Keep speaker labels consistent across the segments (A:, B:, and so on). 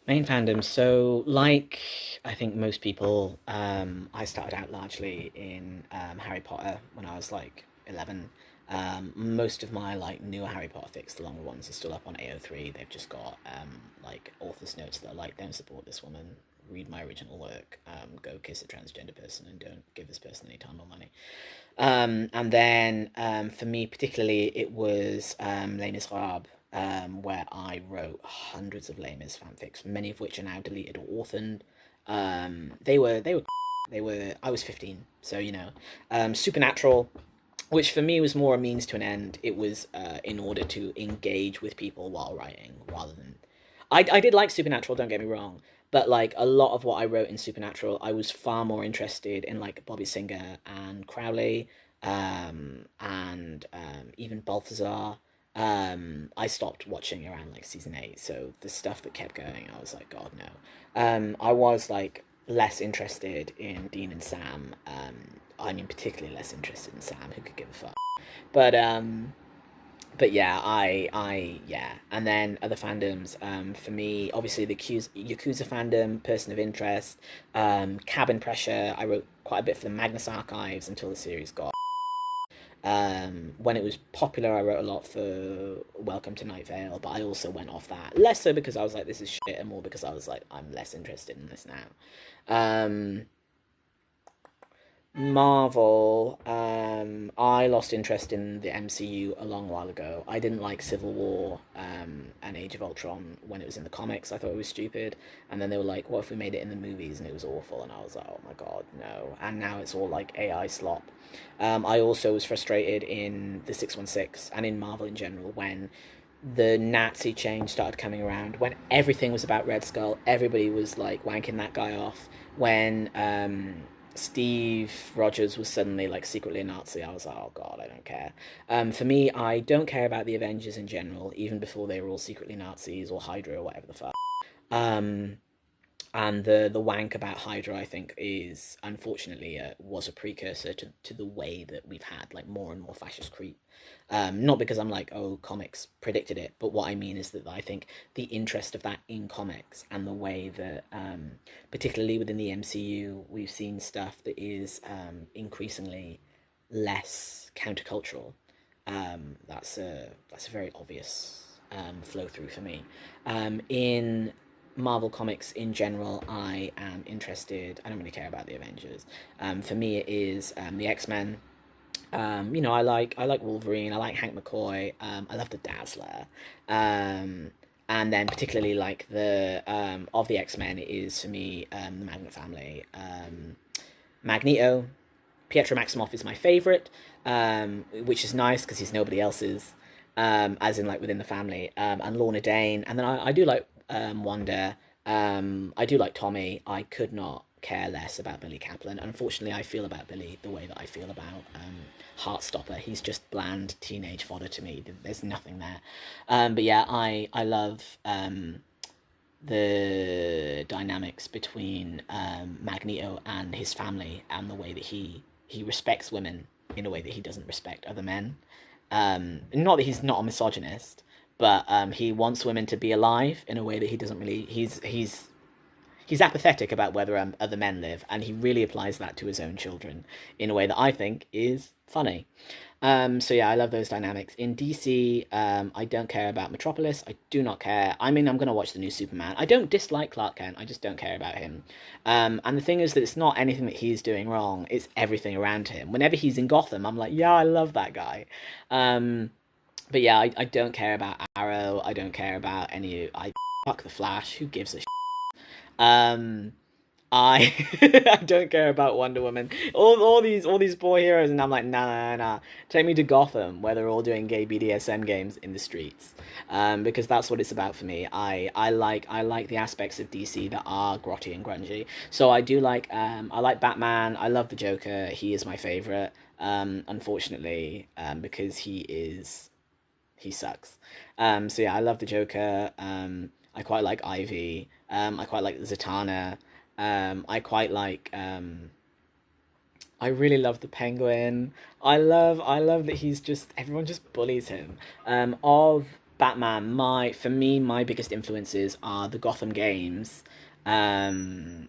A: Main fandom. So, like I think most people, I started out largely in Harry Potter when I was like 11. Most of my like newer Harry Potter fics, the longer ones, are still up on AO3. They've just got like author's notes that are like, don't support this woman, read my original work, go kiss a transgender person, and don't give this person any time or money. And then for me particularly, it was Les Miserables, where I wrote hundreds of Les Mis fanfics, many of which are now deleted or orphaned. They were. I was 15, so Supernatural, which for me was more a means to an end. It was in order to engage with people while writing, rather than. I did like Supernatural. Don't get me wrong, but like a lot of what I wrote in Supernatural, I was far more interested in like Bobby Singer and Crowley, and even Balthazar. I stopped watching around like season 8, so the stuff that kept going, I was like, God no. I was like less interested in Dean and Sam. I mean, particularly less interested in Sam, who could give a fuck. But yeah, yeah. And then other fandoms, for me, obviously the Yakuza fandom, Person of Interest, Cabin Pressure. I wrote quite a bit for the Magnus Archives until the series got. When it was popular, I wrote a lot for Welcome to Night Vale, but I also went off that. Less so because I was like, this is shit, and more because I was like, I'm less interested in this now. Marvel, I lost interest in the MCU a long while ago. I didn't like Civil War and Age of Ultron when it was in the comics. I thought it was stupid. And then they were like, what if we made it in the movies? And it was awful. And I was like, oh my god, no. And now it's all like AI slop. I also was frustrated in the 616 and in Marvel in general when the Nazi change started coming around, when everything was about Red Skull. Everybody was like wanking that guy off. When Steve Rogers was suddenly like secretly a Nazi, I was like, oh god, I don't care. For me, I don't care about the Avengers in general, even before they were all secretly Nazis or Hydra or whatever the fuck. Um, and the wank about Hydra, I think, is unfortunately was a precursor to the way that we've had like more and more fascist creep. Not because I'm like, oh, comics predicted it, but what I mean is that I think the interest of that in comics and the way that, particularly within the MCU, we've seen stuff that is increasingly less countercultural. That's a very obvious flow through for me. In Marvel comics in general, I am interested. I don't really care about the Avengers. For me, it is the X-Men. I like Wolverine. I like Hank McCoy. I love the Dazzler. And then particularly like the of the X-Men, it is for me the Magnet family. Magneto, Pietro Maximoff is my favorite, which is nice because he's nobody else's, as in like within the family. And Lorna Dane, and then I do like Wanda. I do like Tommy. I could not care less about Billy Kaplan. Unfortunately, I feel about Billy the way that I feel about Heartstopper. He's just bland teenage fodder to me. There's nothing there. But yeah, I love the dynamics between Magneto and his family, and the way that he respects women in a way that he doesn't respect other men. Not that he's not a misogynist, but he wants women to be alive in a way that he doesn't really. He's apathetic about whether other men live, and he really applies that to his own children in a way that I think is funny. So yeah, I love those dynamics. In DC, I don't care about Metropolis. I do not care. I mean, I'm gonna watch the new Superman. I don't dislike Clark Kent. I just don't care about him. And the thing is that it's not anything that he's doing wrong. It's everything around him. Whenever he's in Gotham, I'm like, yeah, I love that guy. Um, but yeah, I don't care about Arrow. I don't care about any. I fuck the Flash. Who gives a um, I I don't care about Wonder Woman. All these poor heroes, and I'm like, nah, nah, nah. Take me to Gotham, where they're all doing gay BDSM games in the streets, because that's what it's about for me. I like the aspects of DC that are grotty and grungy. So I like Batman. I love the Joker. He is my favorite. Unfortunately, because he sucks. So yeah, I love the Joker. I quite like Ivy. I quite like Zatanna. I quite like. I really love the Penguin. I love that he's just everyone just bullies him. Of Batman, my biggest influences are the Gotham games, um,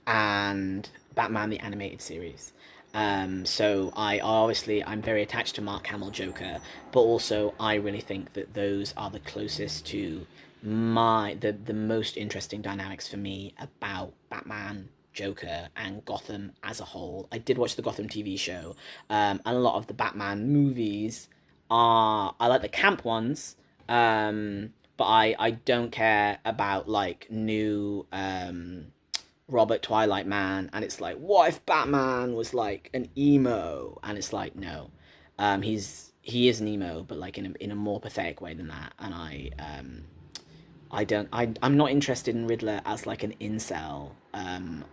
A: and Batman the animated series. So I'm very attached to Mark Hamill Joker, but also I really think that those are the closest to the most interesting dynamics for me about Batman, Joker, and Gotham as a whole. I did watch the Gotham TV show, and a lot of the Batman movies are I like the camp ones, but I don't care about like new Robert Twilight Man, and it's like, what if Batman was like an emo? And it's like, no, he is an emo, but like in a more pathetic way than that. And I don't I'm not interested in Riddler as like an incel.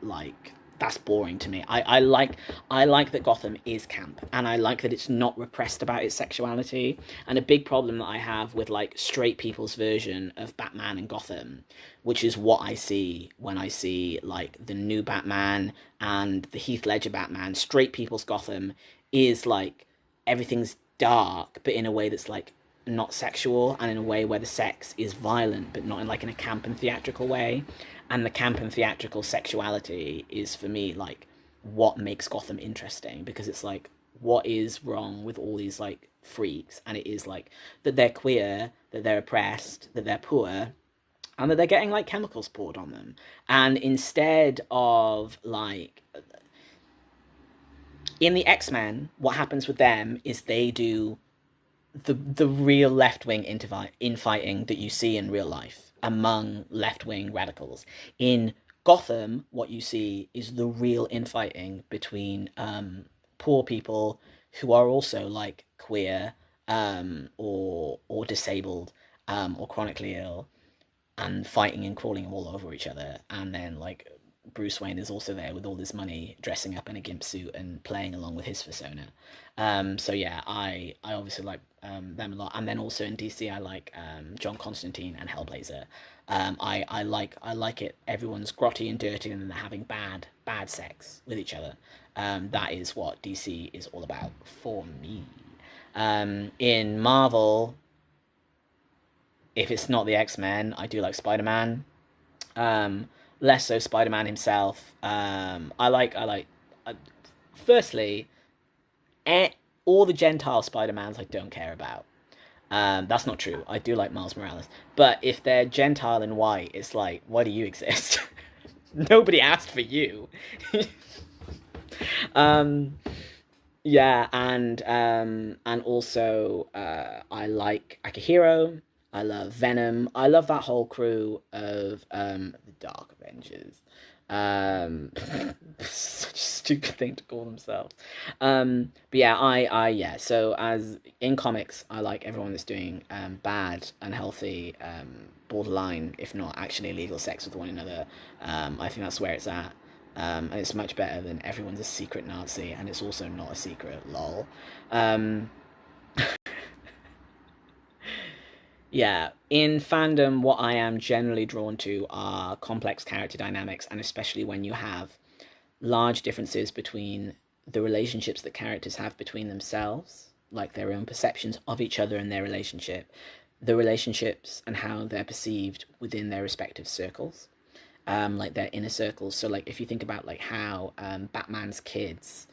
A: Like that's boring to me. I like that Gotham is camp, and I like that it's not repressed about its sexuality. And a big problem that I have with like straight people's version of Batman and Gotham, which is what I see when I see like the new Batman and the Heath Ledger Batman. Straight people's Gotham is like everything's dark, but in a way that's like not sexual, and in a way where the sex is violent but not in like in a camp and theatrical way. And the camp and theatrical sexuality is for me like what makes Gotham interesting, because it's like, what is wrong with all these like freaks? And it is like that they're queer, that they're oppressed, that they're poor, and that they're getting like chemicals poured on them. And instead of like in the X-Men, what happens with them is they do the real left wing infighting that you see in real life among left wing radicals. In Gotham, what you see is the real infighting between poor people who are also like queer, or disabled, or chronically ill, and fighting and crawling all over each other. And then like Bruce Wayne is also there with all this money, dressing up in a gimp suit and playing along with his persona. So yeah, I obviously like them a lot. And then also in DC, I like John Constantine and Hellblazer. I like it. Everyone's grotty and dirty, and then they're having bad sex with each other. That is what DC is all about for me. In Marvel, if it's not the X-Men, I do like Spider-Man. Less so Spider-Man himself. Firstly, eh, all the Gentile Spider-Mans I don't care about. That's not true. I do like Miles Morales. But if they're Gentile and white, it's like, why do you exist? Nobody asked for you. um, yeah, and also I like Akihiro. I love Venom. I love that whole crew of the Dark Avengers. Such a stupid thing to call themselves. But yeah, yeah. So as in comics, I like everyone that's doing bad, unhealthy, borderline, if not actually illegal sex with one another. I think that's where it's at. And it's much better than everyone's a secret Nazi, and it's also not a secret, lol. Um, yeah, in fandom, what I am generally drawn to are complex character dynamics, and especially when you have large differences between the relationships that characters have between themselves, like their own perceptions of each other and their relationship, the relationships and how they're perceived within their respective circles, like their inner circles. So, like, if you think about like how Batman's kids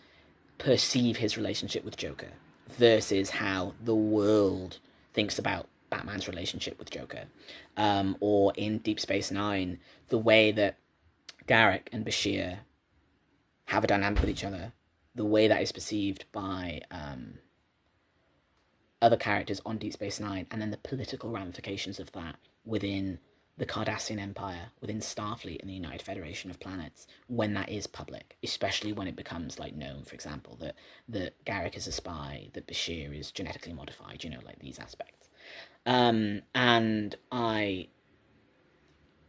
A: perceive his relationship with Joker versus how the world thinks about Batman's relationship with Joker, or in Deep Space Nine, the way that Garrick and Bashir have a dynamic with each other, the way that is perceived by other characters on Deep Space Nine, and then the political ramifications of that within the Cardassian Empire, within Starfleet and the United Federation of Planets, when that is public, especially when it becomes like known, for example, that Garrick is a spy, that Bashir is genetically modified, like these aspects. And I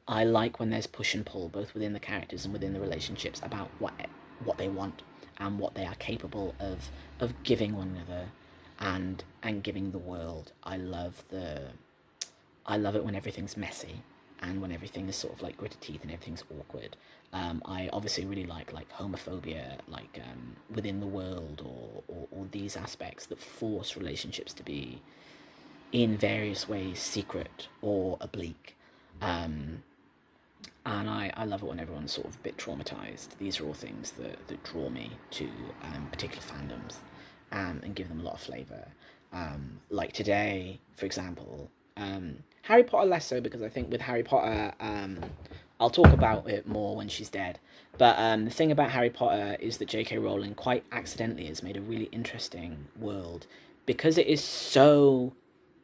A: like when there's push and pull, both within the characters and within the relationships, about what they want and what they are capable of giving one another, and giving the world. I love it when everything's messy, and when everything is sort of like gritted teeth and everything's awkward. I obviously really like homophobia, like within the world, or these aspects that force relationships to be in various ways secret or oblique. Um, and I love it when everyone's sort of a bit traumatized. These are all things that draw me to particular fandoms, and give them a lot of flavor. Like today, for example, Harry Potter less so, because I think with Harry Potter, I'll talk about it more when she's dead. But the thing about Harry Potter is that J.K. Rowling quite accidentally has made a really interesting world, because it is so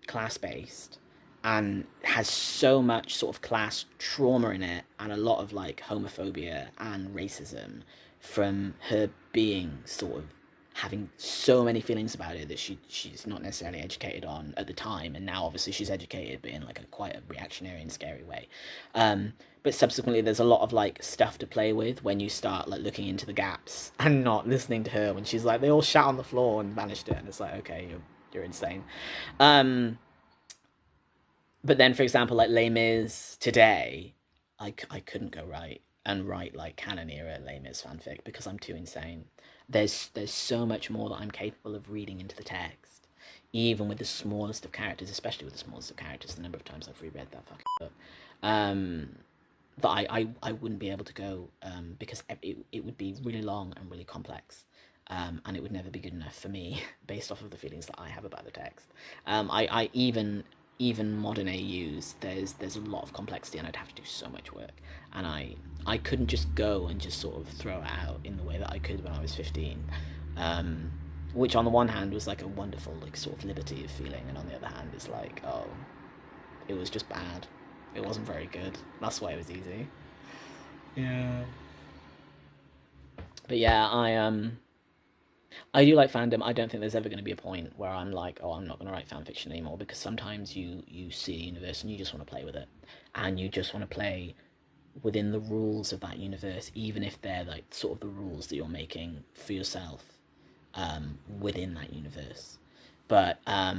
A: class based and has so much sort of class trauma in it, and a lot of like homophobia and racism from her being sort of having so many feelings about it that she's not necessarily educated on at the time, and now obviously she's educated, but in like a quite a reactionary and scary way. But subsequently there's a lot of like stuff to play with when you start like looking into the gaps and not listening to her when she's like, they all shat on the floor and vanished it, and it's like, okay, you're insane. um but then, for example, like Les Mis today, I couldn't go right and write like canon era Les Mis fanfic because I'm too insane. There's so much more that I'm capable of reading into the text, even with the smallest of characters, especially with the smallest of characters. The number of times I've reread that fucking book, um, that I wouldn't be able to go, because it would be really long and really complex. And it would never be good enough for me based off of the feelings that I have about the text. I even modern AUs, there's a lot of complexity, and I'd have to do so much work, and I couldn't just go and just sort of throw it out in the way that I could when I was 15, which on the one hand was like a wonderful like sort of liberty of feeling, and on the other hand is like, oh, it was just bad. It wasn't very good. That's why it was easy. Yeah. But yeah, I do like fandom. I don't think there's ever going to be a point where I'm like, oh, I'm not going to write fan fiction anymore, because sometimes you see a universe and you just want to play with it, and you just want to play within the rules of that universe, even if they're like sort of the rules that you're making for yourself, within that universe. But I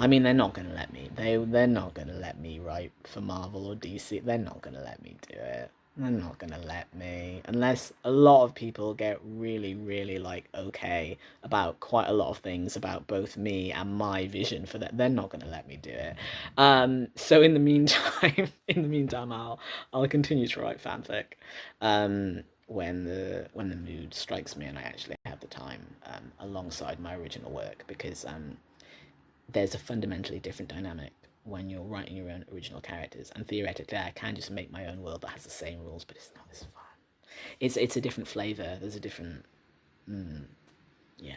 A: mean, they're not going to let me. They're not going to let me write for Marvel or DC. They're not going to let me do it. They're not gonna let me, unless a lot of people get really, really like okay about quite a lot of things about both me and my vision for that. They're not gonna let me do it. So in the meantime, I'll continue to write fanfic, when the mood strikes me and I actually have the time, alongside my original work, because there's a fundamentally different dynamic when you're writing your own original characters, and theoretically I can just make my own world that has the same rules, but it's not as fun. It's a different flavor. There's a different, yeah.